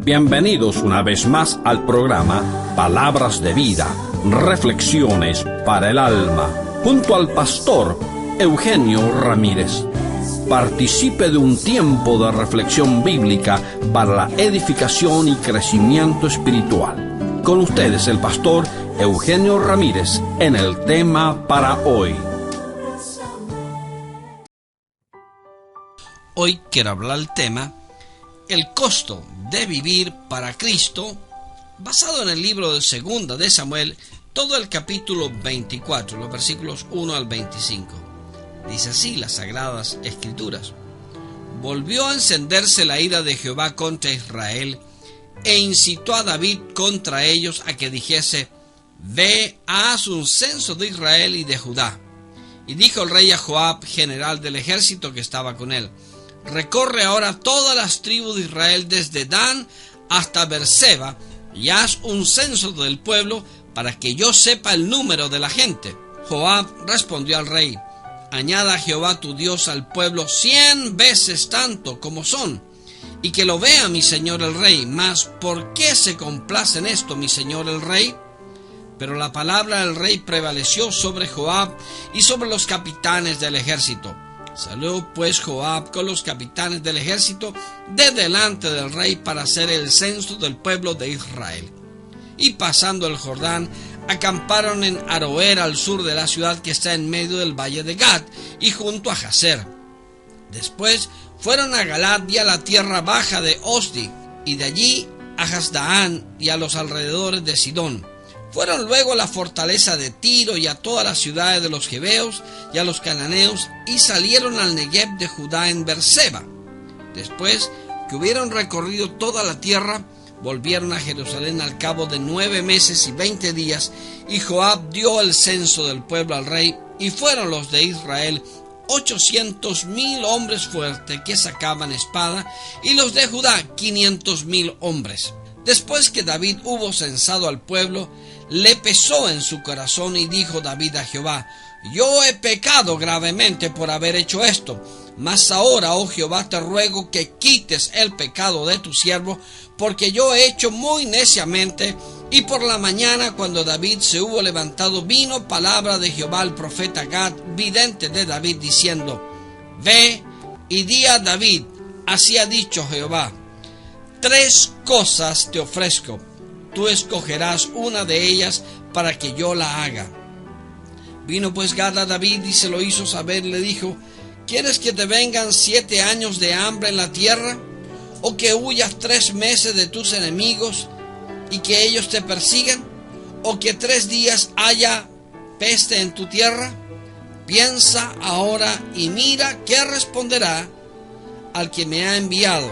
Bienvenidos una vez más al programa Palabras de Vida, Reflexiones para el Alma, junto al pastor Eugenio Ramírez. Participe de un tiempo de reflexión bíblica para la edificación y crecimiento espiritual. Con ustedes el pastor Eugenio Ramírez en el tema para hoy. Hoy quiero hablar del tema el costo de vivir para Cristo, basado en el libro de Segunda de Samuel, todo el capítulo 24, los versículos 1 al 25. Dice así las Sagradas Escrituras: Volvió a encenderse la ira de Jehová contra Israel, e incitó a David contra ellos a que dijese: Ve, haz un censo de Israel y de Judá. Y dijo el rey a Joab, general del ejército que estaba con él: Recorre ahora todas las tribus de Israel desde Dan hasta Beerseba, y haz un censo del pueblo para que yo sepa el número de la gente. Joab respondió al rey: Añada Jehová tu Dios al pueblo 100 veces tanto como son, y que lo vea mi señor el rey. Mas ¿por qué se complace en esto mi señor el rey? Pero la palabra del rey prevaleció sobre Joab y sobre los capitanes del ejército. Salió pues Joab con los capitanes del ejército de delante del rey para hacer el censo del pueblo de Israel. Y pasando el Jordán, acamparon en Aroer, al sur de la ciudad que está en medio del valle de Gad y junto a Jazer. Después fueron a Galad y a la tierra baja de Osdi, y de allí a Hasdaán y a los alrededores de Sidón. Fueron luego a la fortaleza de Tiro y a todas las ciudades de los Jebeos y a los cananeos, y salieron al Negev de Judá en Beerseba. Después que hubieron recorrido toda la tierra, volvieron a Jerusalén al cabo de 9 meses y 20 días, y Joab dio el censo del pueblo al rey, y fueron los de Israel 800,000 hombres fuertes que sacaban espada, y los de Judá 500,000 hombres. Después que David hubo censado al pueblo, le pesó en su corazón, y dijo David a Jehová: Yo he pecado gravemente por haber hecho esto. Mas ahora, oh Jehová, te ruego que quites el pecado de tu siervo, porque yo he hecho muy neciamente. Y por la mañana, cuando David se hubo levantado, vino palabra de Jehová al profeta Gad, vidente de David, diciendo: Ve y di a David, así ha dicho Jehová: 3 cosas te ofrezco, tú escogerás una de ellas para que yo la haga. Vino pues Gad a David y se lo hizo saber, le dijo: ¿Quieres que te vengan 7 años de hambre en la tierra? ¿O que huyas 3 meses de tus enemigos y que ellos te persigan? ¿O que 3 días haya peste en tu tierra? Piensa ahora y mira qué responderá al que me ha enviado.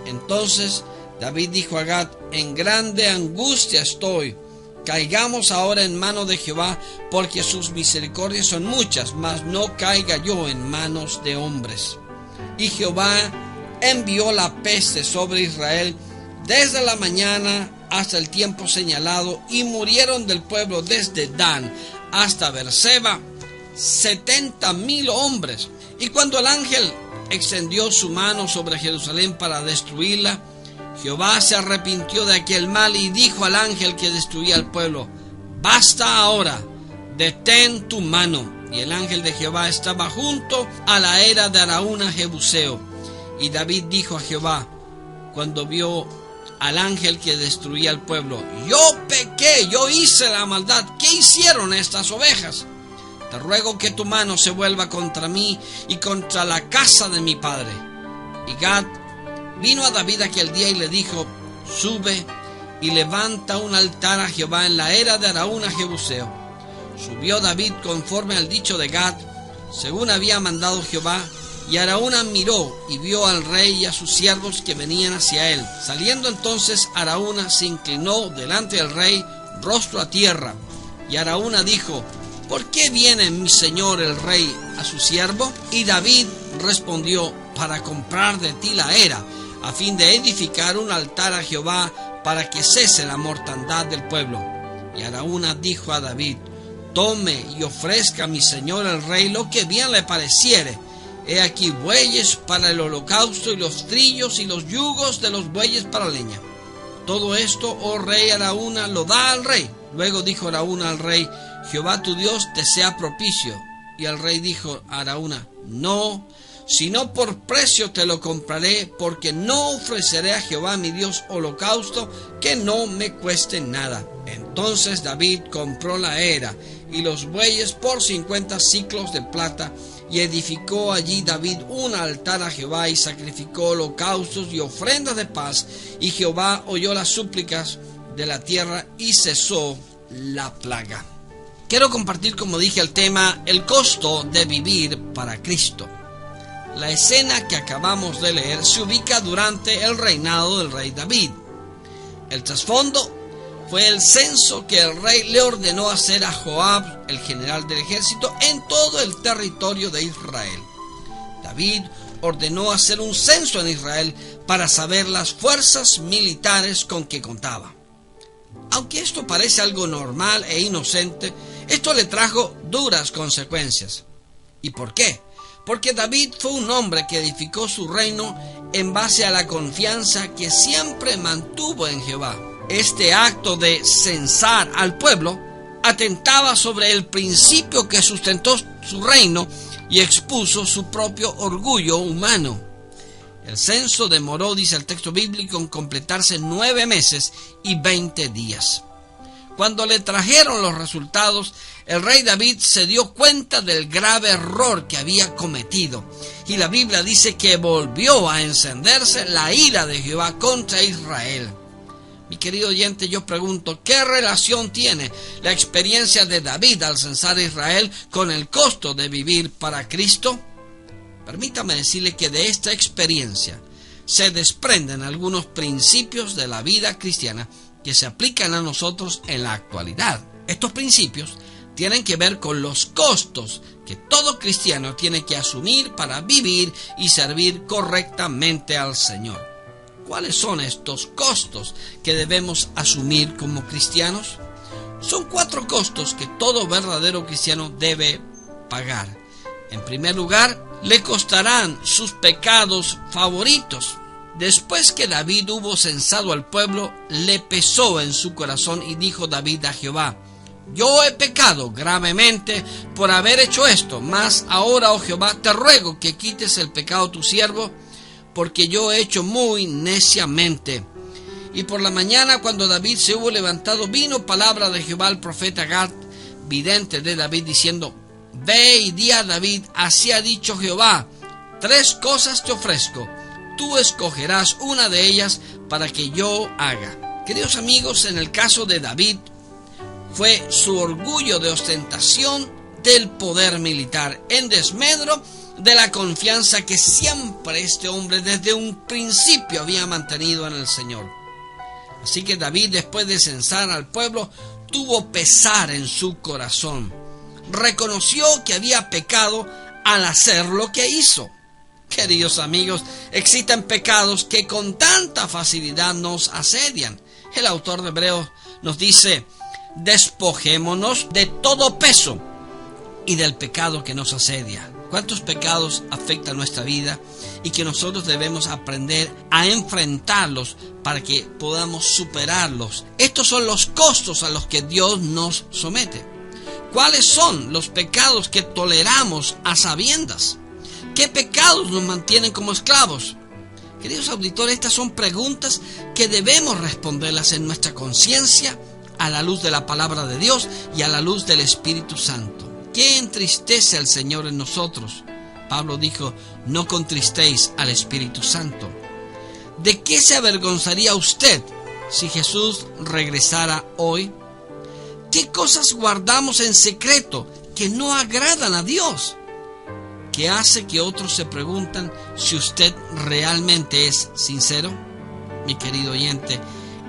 Entonces David dijo a Gad: En grande angustia estoy. Caigamos ahora en mano de Jehová, porque sus misericordias son muchas, mas no caiga yo en manos de hombres. Y Jehová envió la peste sobre Israel desde la mañana hasta el tiempo señalado, y murieron del pueblo desde Dan hasta Beerseba 70,000 hombres. Y cuando el ángel extendió su mano sobre Jerusalén para destruirla, Jehová se arrepintió de aquel mal y dijo al ángel que destruía al pueblo: Basta ahora, detén tu mano. Y el ángel de Jehová estaba junto a la era de Araúna Jebuseo. Y David dijo a Jehová, cuando vio al ángel que destruía al pueblo: Yo pequé, yo hice la maldad. ¿Qué hicieron estas ovejas? Te ruego que tu mano se vuelva contra mí y contra la casa de mi padre. Y Gad vino a David aquel día y le dijo: Sube y levanta un altar a Jehová en la era de Araúna Jebuseo. Subió David conforme al dicho de Gad, según había mandado Jehová, y Araúna miró y vio al rey y a sus siervos que venían hacia él. Saliendo entonces Araúna se inclinó delante del rey, rostro a tierra. Y Araúna dijo: ¿Por qué viene mi señor el rey a su siervo? Y David respondió: Para comprar de ti la era, a fin de edificar un altar a Jehová, para que cese la mortandad del pueblo. Y Araúna dijo a David: Tome y ofrezca a mi señor el rey lo que bien le pareciere. He aquí bueyes para el holocausto, y los trillos y los yugos de los bueyes para leña. Todo esto, oh rey Araúna, lo da al rey. Luego dijo Araúna al rey: Jehová tu Dios te sea propicio. Y el rey dijo a Araúna: no, sino por precio te lo compraré, porque no ofreceré a Jehová mi Dios holocausto que no me cueste nada. Entonces David compró la era y los bueyes por 50 siclos de plata, y edificó allí David un altar a Jehová, y sacrificó holocaustos y ofrendas de paz, y Jehová oyó las súplicas de la tierra, y cesó la plaga. Quiero compartir, como dije, el tema: el costo de vivir para Cristo. La escena que acabamos de leer se ubica durante el reinado del rey David. El trasfondo fue el censo que el rey le ordenó hacer a Joab, el general del ejército, en todo el territorio de Israel. David ordenó hacer un censo en Israel para saber las fuerzas militares con que contaba. Aunque esto parece algo normal e inocente, esto le trajo duras consecuencias. ¿Y por qué? Porque David fue un hombre que edificó su reino en base a la confianza que siempre mantuvo en Jehová. Este acto de censar al pueblo atentaba sobre el principio que sustentó su reino y expuso su propio orgullo humano. El censo demoró, dice el texto bíblico, en completarse 9 meses y 20 días. Cuando le trajeron los resultados, el rey David se dio cuenta del grave error que había cometido, y la Biblia dice que volvió a encenderse la ira de Jehová contra Israel. Mi querido oyente, yo pregunto, ¿qué relación tiene la experiencia de David al censar a Israel con el costo de vivir para Cristo? Permítame decirle que de esta experiencia se desprenden algunos principios de la vida cristiana que se aplican a nosotros en la actualidad. Estos principios tienen que ver con los costos que todo cristiano tiene que asumir para vivir y servir correctamente al Señor. ¿Cuáles son estos costos que debemos asumir como cristianos? Son 4 costos que todo verdadero cristiano debe pagar. En primer lugar, le costarán sus pecados favoritos. Después que David hubo censado al pueblo, le pesó en su corazón y dijo David a Jehová: yo he pecado gravemente por haber hecho esto, mas ahora, oh Jehová, te ruego que quites el pecado de tu siervo, porque yo he hecho muy neciamente. Y por la mañana, cuando David se hubo levantado, vino palabra de Jehová al profeta Gad, vidente de David, diciendo: ve y di a David, así ha dicho Jehová, 3 cosas te ofrezco, tú escogerás una de ellas para que yo haga. Queridos amigos, en el caso de David, fue su orgullo de ostentación del poder militar, en desmedro de la confianza que siempre este hombre desde un principio había mantenido en el Señor. Así que David, después de censar al pueblo, tuvo pesar en su corazón. Reconoció que había pecado al hacer lo que hizo. Queridos amigos, existen pecados que con tanta facilidad nos asedian. El autor de Hebreos nos dice: despojémonos de todo peso y del pecado que nos asedia. ¿Cuántos pecados afectan nuestra vida y que nosotros debemos aprender a enfrentarlos para que podamos superarlos? Estos son los costos a los que Dios nos somete. ¿Cuáles son los pecados que toleramos a sabiendas? ¿Qué pecados nos mantienen como esclavos? Queridos auditores, estas son preguntas que debemos responderlas en nuestra conciencia, a la luz de la palabra de Dios y a la luz del Espíritu Santo. ¿Qué entristece al Señor en nosotros? Pablo dijo: no contristéis al Espíritu Santo. ¿De qué se avergonzaría usted si Jesús regresara hoy? ¿Qué cosas guardamos en secreto que no agradan a Dios? ¿Qué hace que otros se preguntan si usted realmente es sincero? Mi querido oyente,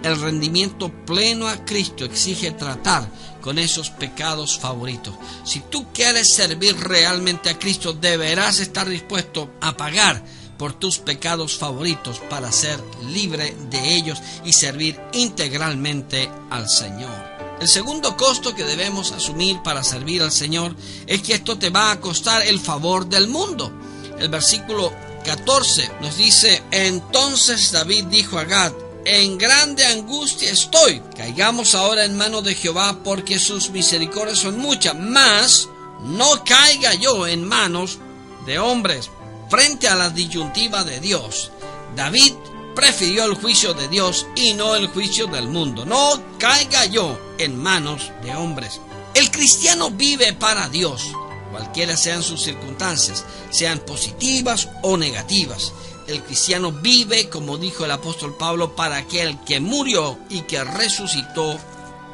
el rendimiento pleno a Cristo exige tratar con esos pecados favoritos. Si tú quieres servir realmente a Cristo, deberás estar dispuesto a pagar por tus pecados favoritos para ser libre de ellos y servir integralmente al Señor. El segundo costo que debemos asumir para servir al Señor es que esto te va a costar el favor del mundo. El versículo 14 nos dice: entonces David dijo a Gad: en grande angustia estoy. Caigamos ahora en manos de Jehová, porque sus misericordias son muchas, mas no caiga yo en manos de hombres. Frente a la disyuntiva de Dios, David prefirió el juicio de Dios y no el juicio del mundo. No caiga yo en manos de hombres. El cristiano vive para Dios, cualquiera sean sus circunstancias, sean positivas o negativas. El cristiano vive, como dijo el apóstol Pablo, para aquel que murió y que resucitó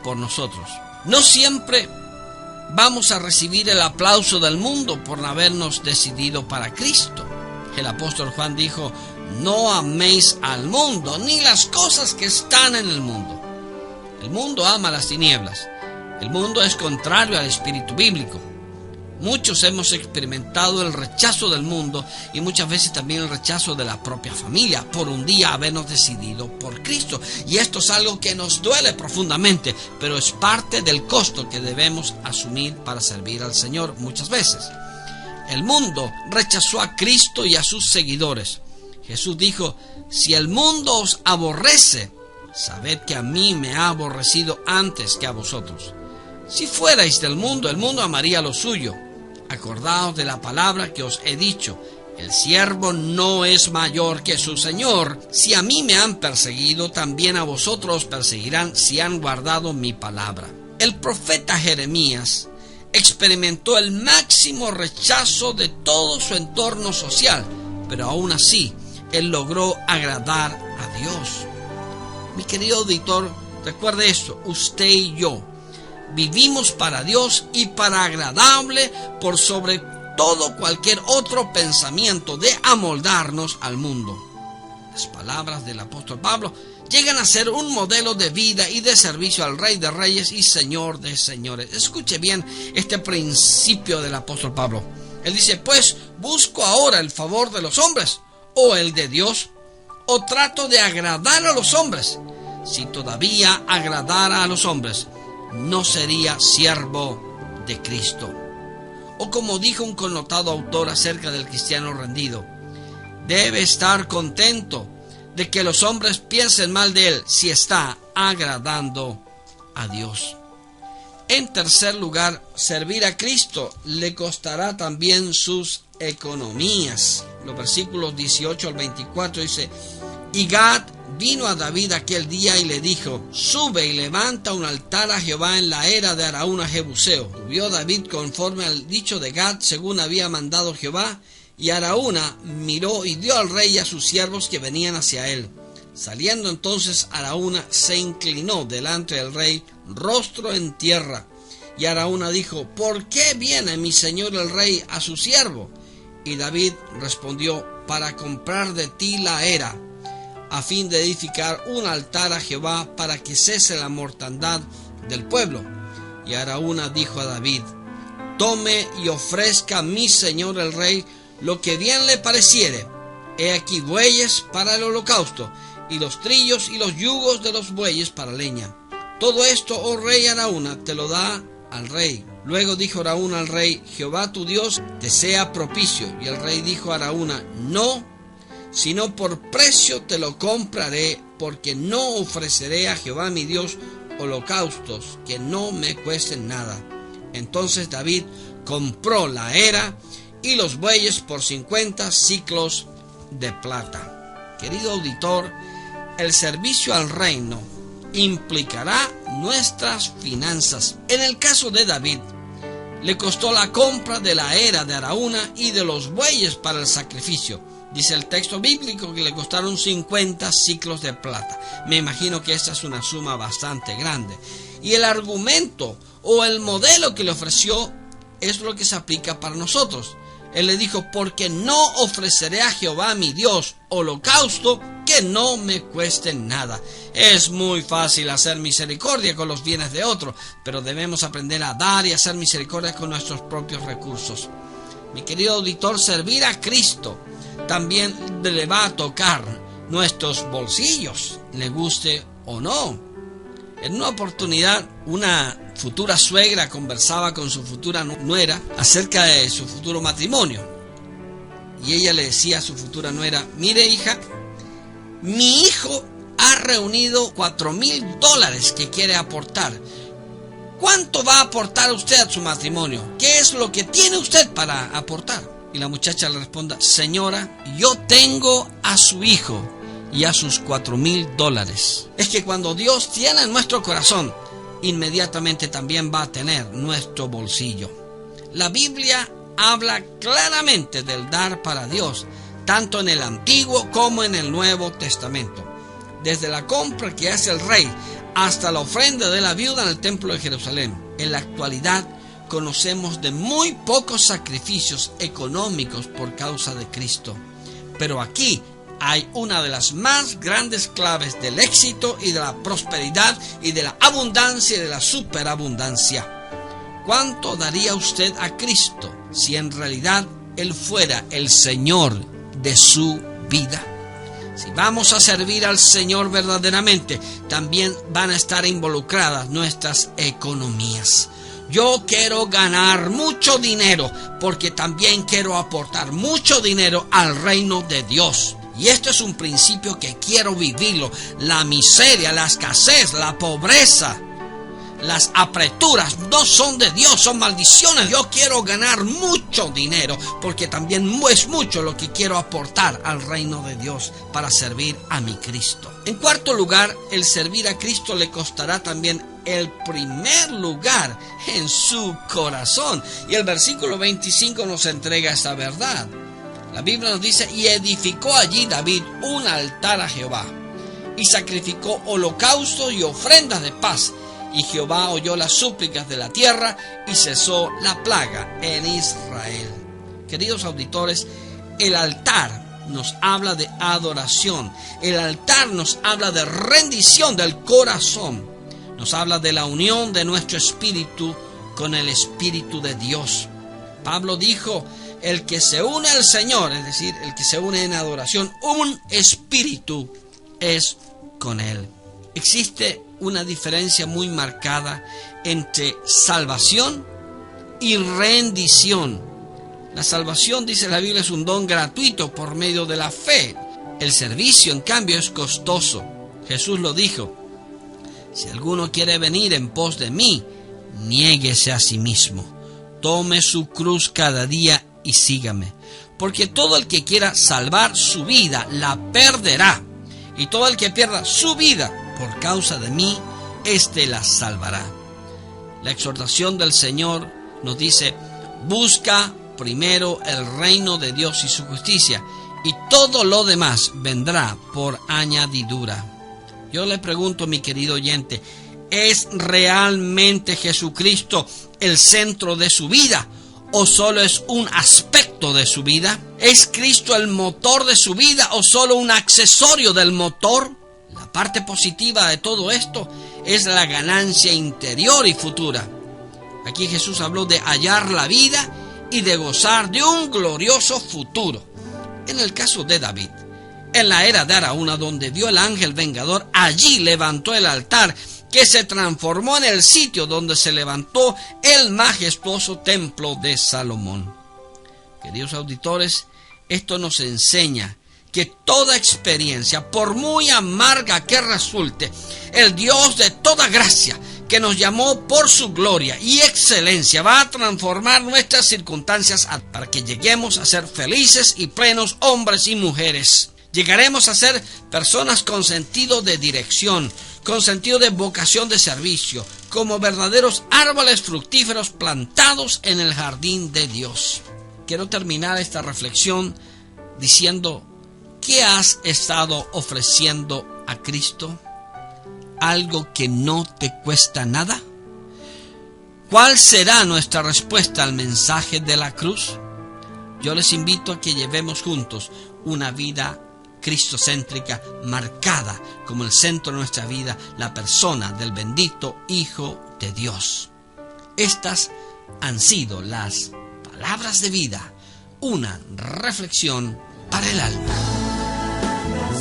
por nosotros. No siempre vamos a recibir el aplauso del mundo por habernos decidido para Cristo. El apóstol Juan dijo: no améis al mundo, ni las cosas que están en el mundo. El mundo ama las tinieblas. El mundo es contrario al espíritu bíblico. Muchos hemos experimentado el rechazo del mundo y muchas veces también el rechazo de la propia familia por un día habernos decidido por Cristo. Y esto es algo que nos duele profundamente, pero es parte del costo que debemos asumir para servir al Señor muchas veces. El mundo rechazó a Cristo y a sus seguidores. Jesús dijo: si el mundo os aborrece, sabed que a mí me ha aborrecido antes que a vosotros. Si fuerais del mundo, el mundo amaría lo suyo. Acordaos de la palabra que os he dicho: el siervo no es mayor que su señor. Si a mí me han perseguido, también a vosotros os perseguirán si han guardado mi palabra. El profeta Jeremías experimentó el máximo rechazo de todo su entorno social, pero aún así, él logró agradar a Dios. Mi querido auditor, recuerde esto: usted y yo vivimos para Dios y para agradarle por sobre todo cualquier otro pensamiento de amoldarnos al mundo. Las palabras del apóstol Pablo llegan a ser un modelo de vida y de servicio al Rey de Reyes y Señor de Señores. Escuche bien este principio del apóstol Pablo. Él dice: pues, ¿busco ahora el favor de los hombres o el de Dios? ¿O trato de agradar a los hombres? Si todavía agradara a los hombres, no sería siervo de Cristo. O como dijo un connotado autor acerca del cristiano rendido: debe estar contento de que los hombres piensen mal de él si está agradando a Dios. En tercer lugar, servir a Cristo le costará también sus economías. Los versículos 18 al 24 dice: y Gad vino a David aquel día y le dijo: sube y levanta un altar a Jehová en la era de Araúna Jebuseo. Subió David conforme al dicho de Gad, según había mandado Jehová, y Araúna miró y dio al rey y a sus siervos que venían hacia él. Saliendo entonces Araúna se inclinó delante del rey, rostro en tierra. Y Araúna dijo: ¿por qué viene mi señor el rey a su siervo? Y David respondió: para comprar de ti la era, a fin de edificar un altar a Jehová, para que cese la mortandad del pueblo. Y Araúna dijo a David: tome y ofrezca a mi señor el rey lo que bien le pareciere. He aquí bueyes para el holocausto, y los trillos y los yugos de los bueyes para leña. Todo esto, oh rey Araúna, te lo da al rey. Luego dijo Araúna al rey: Jehová tu Dios te sea propicio. Y el rey dijo a Araúna: no, sino por precio te lo compraré, porque no ofreceré a Jehová mi Dios holocaustos que no me cuesten nada. Entonces David compró la era y los bueyes por 50 siclos de plata. Querido auditor, el servicio al reino implicará nuestras finanzas. En el caso de David, le costó la compra de la era de Araúna y de los bueyes para el sacrificio. Dice el texto bíblico que le costaron 50 siclos de plata. Me imagino que esta es una suma bastante grande. Y el argumento o el modelo que le ofreció es lo que se aplica para nosotros. Él le dijo: porque no ofreceré a Jehová mi Dios holocausto que no me cueste nada. Es muy fácil hacer misericordia con los bienes de otros, pero debemos aprender a dar y hacer misericordia con nuestros propios recursos. Mi querido auditor, servir a Cristo también le va a tocar nuestros bolsillos, le guste o no. En una oportunidad, una futura suegra conversaba con su futura nuera acerca de su futuro matrimonio. Y ella le decía a su futura nuera: mire, hija, mi hijo ha reunido $4,000 que quiere aportar. ¿Cuánto va a aportar usted a su matrimonio? ¿Qué es lo que tiene usted para aportar? Y la muchacha le responde: señora, yo tengo a su hijo y a sus $4,000. Es que cuando Dios tiene en nuestro corazón, inmediatamente también va a tener nuestro bolsillo. La Biblia habla claramente del dar para Dios, tanto en el Antiguo como en el Nuevo Testamento. Desde la compra que hace el rey hasta la ofrenda de la viuda en el templo de Jerusalén. En la actualidad conocemos de muy pocos sacrificios económicos por causa de Cristo. Pero aquí hay una de las más grandes claves del éxito y de la prosperidad y de la abundancia y de la superabundancia. ¿Cuánto daría usted a Cristo si en realidad Él fuera el Señor de su vida? Si vamos a servir al Señor verdaderamente, también van a estar involucradas nuestras economías. Yo quiero ganar mucho dinero porque también quiero aportar mucho dinero al reino de Dios. Y esto es un principio que quiero vivirlo. La miseria, la escasez, la pobreza, las apreturas no son de Dios, son maldiciones. Yo quiero ganar mucho dinero porque también es mucho lo que quiero aportar al reino de Dios para servir a mi Cristo. En cuarto lugar, el servir a Cristo le costará también el primer lugar en su corazón. Y el versículo 25 nos entrega esta verdad. La Biblia nos dice: y edificó allí David un altar a Jehová, y sacrificó holocaustos y ofrendas de paz. Y Jehová oyó las súplicas de la tierra y cesó la plaga en Israel. Queridos auditores, el altar nos habla de adoración. El altar nos habla de rendición del corazón. Nos habla de la unión de nuestro espíritu con el Espíritu de Dios. Pablo dijo: el que se une al Señor, es decir, el que se une en adoración, un espíritu es con Él. Existe una diferencia muy marcada entre salvación y rendición. La salvación, dice la Biblia, es un don gratuito por medio de la fe. El servicio, en cambio, es costoso. Jesús lo dijo: si alguno quiere venir en pos de mí, niéguese a sí mismo, tome su cruz cada día y sígame. Porque todo el que quiera salvar su vida la perderá, y todo el que pierda su vida por causa de mí, éste la salvará. La exhortación del Señor nos dice: busca primero el reino de Dios y su justicia, y todo lo demás vendrá por añadidura. Yo le pregunto, mi querido oyente, ¿es realmente Jesucristo el centro de su vida o solo es un aspecto de su vida? ¿Es Cristo el motor de su vida o solo un accesorio del motor? La parte positiva de todo esto es la ganancia interior y futura. Aquí Jesús habló de hallar la vida y de gozar de un glorioso futuro. En el caso de David, en la era de Araúna, donde vio el ángel vengador, allí levantó el altar que se transformó en el sitio donde se levantó el majestuoso templo de Salomón. Queridos auditores, esto nos enseña que toda experiencia, por muy amarga que resulte, el Dios de toda gracia, que nos llamó por su gloria y excelencia, va a transformar nuestras circunstancias para que lleguemos a ser felices y plenos hombres y mujeres. Llegaremos a ser personas con sentido de dirección, con sentido de vocación de servicio, como verdaderos árboles fructíferos plantados en el jardín de Dios. Quiero terminar esta reflexión diciendo: ¿qué has estado ofreciendo a Cristo? ¿Algo que no te cuesta nada? ¿Cuál será nuestra respuesta al mensaje de la cruz? Yo les invito a que llevemos juntos una vida cristocéntrica, marcada como el centro de nuestra vida, la persona del bendito Hijo de Dios. Estas han sido las palabras de vida, una reflexión para el alma.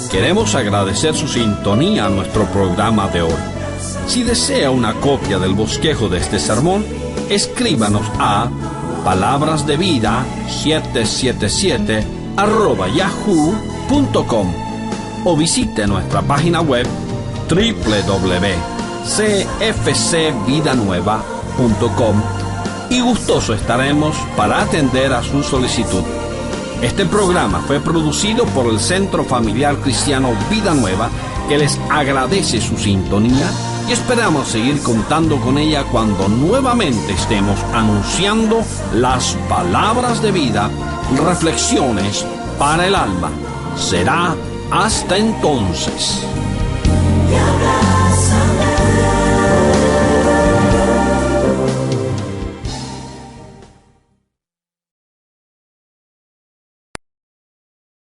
Queremos agradecer su sintonía a nuestro programa de hoy. Si desea una copia del bosquejo de este sermón, escríbanos a palabrasdevida777@yahoo.com o visite nuestra página web www.cfcvidanueva.com y gustoso estaremos para atender a su solicitud. Este programa fue producido por el Centro Familiar Cristiano Vida Nueva, que les agradece su sintonía y esperamos seguir contando con ella cuando nuevamente estemos anunciando las palabras de vida, reflexiones para el alma. Será hasta entonces.